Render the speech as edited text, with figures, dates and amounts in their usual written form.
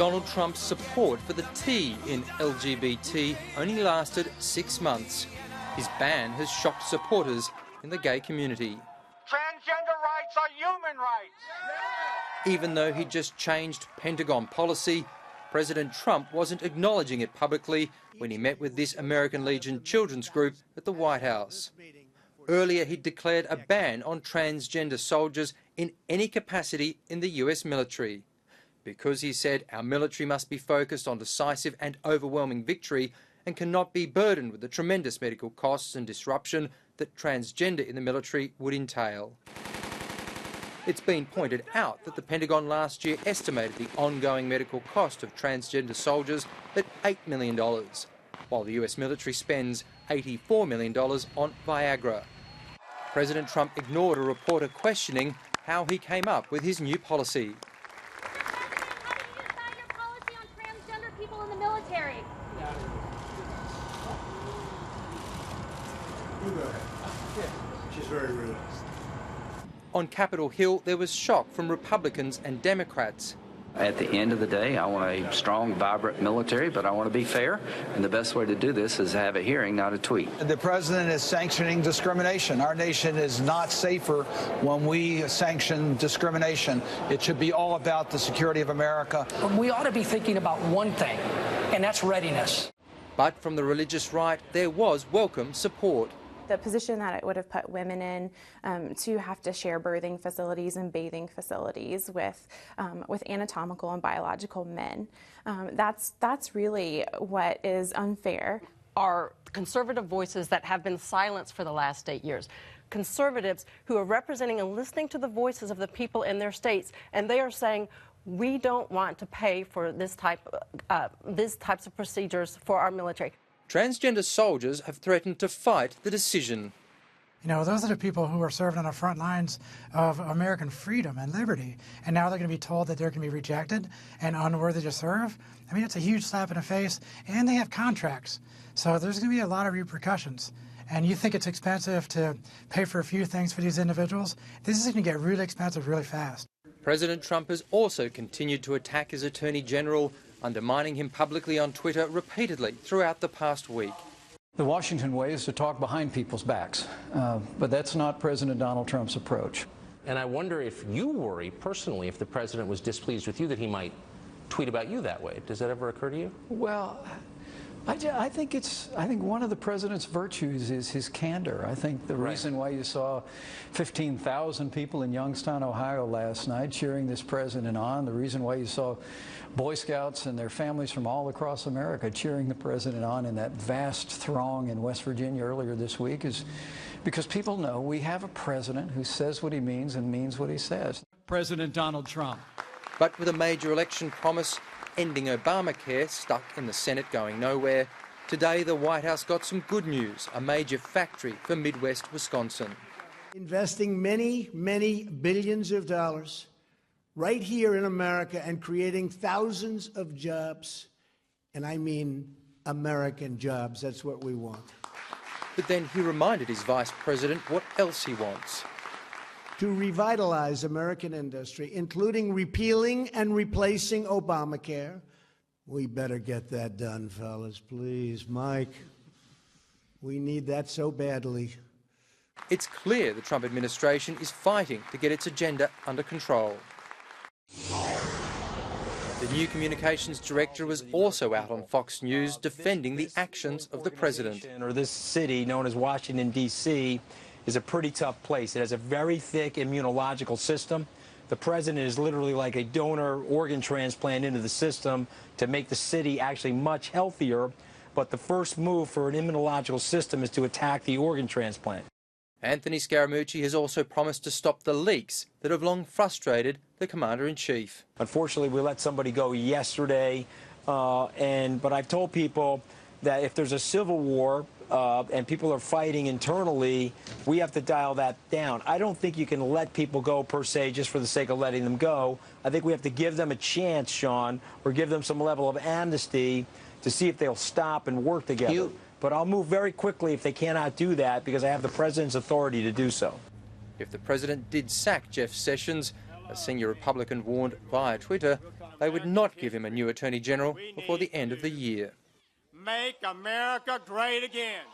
Donald Trump's support for the T in LGBT only lasted 6 months. His ban has shocked supporters in the gay community. Transgender rights are human rights. Even though he just changed Pentagon policy, President Trump wasn't acknowledging it publicly when he met with this American Legion children's group at the White House. Earlier, he declared a ban on transgender soldiers in any capacity in the US military. Because he said our military must be focused on decisive and overwhelming victory and cannot be burdened with the tremendous medical costs and disruption that transgender in the military would entail. It's been pointed out that the Pentagon last year estimated the ongoing medical cost of transgender soldiers at $8 million, while the US military spends $84 million on Viagra. President Trump ignored a reporter questioning how he came up with his new policy. How do you decide your policy on transgender people in the military? You go ahead. She's very rude. On Capitol Hill, there was shock from Republicans and Democrats. At the end of the day, I want a strong, vibrant military, but I want to be fair, and the best way to do this is have a hearing, not a tweet. The president is sanctioning discrimination. Our nation is not safer when we sanction discrimination. It should be all about the security of America. We ought to be thinking about one thing, and that's readiness. But from the religious right, there was welcome support. The position that it would have put women in to have to share birthing facilities and bathing facilities with anatomical and biological men. That's really what is unfair. Are conservative voices that have been silenced for the last 8 years. Conservatives who are representing and listening to the voices of the people in their states, and they are saying, we don't want to pay for these types of procedures for our military. Transgender soldiers have threatened to fight the decision. You know, those are the people who are serving on the front lines of American freedom and liberty, and now they're going to be told that they're going to be rejected and unworthy to serve. I mean, it's a huge slap in the face, and they have contracts, so there's going to be a lot of repercussions. And you think it's expensive to pay for a few things for these individuals? This is going to get really expensive really fast. President Trump has also continued to attack his Attorney General, undermining him publicly on Twitter repeatedly throughout the past week. The Washington way is to talk behind people's backs, but that's not President Donald Trump's approach. And I wonder if you worry personally if the president was displeased with you that he might tweet about you that way. Does that ever occur to you? Well, I think one of the president's virtues is his candor. I think the reason why you saw 15,000 people in Youngstown, Ohio last night cheering this president on, the reason why you saw Boy Scouts and their families from all across America cheering the president on in that vast throng in West Virginia earlier this week is because people know we have a president who says what he means and means what he says. President Donald Trump. But with a major election promise, ending Obamacare stuck in the Senate going nowhere, today the White House got some good news, a major factory for Midwest Wisconsin. Investing many, many billions of dollars right here in America and creating thousands of jobs, and I mean American jobs. That's what we want. But then he reminded his vice president what else he wants. To revitalize American industry, including repealing and replacing Obamacare. We better get that done, fellas, please. Mike, we need that so badly. It's clear the Trump administration is fighting to get its agenda under control. The new communications director was also out on Fox News defending the actions of the president. Or this city known as Washington, D.C., is a pretty tough place. It has a very thick immunological system. The president is literally like a donor organ transplant into the system to make the city actually much healthier. But the first move for an immunological system is to attack the organ transplant. Anthony Scaramucci has also promised to stop the leaks that have long frustrated the commander-in-chief. Unfortunately, we let somebody go yesterday, but I've told people that if there's a civil war and people are fighting internally, we have to dial that down. I don't think you can let people go per se just for the sake of letting them go. I think we have to give them a chance, Sean, or give them some level of amnesty to see if they'll stop and work together. But I'll move very quickly if they cannot do that because I have the president's authority to do so. If the president did sack Jeff Sessions, a senior Republican warned via Twitter, they would not give him a new Attorney General before the end of the year. Make America great again.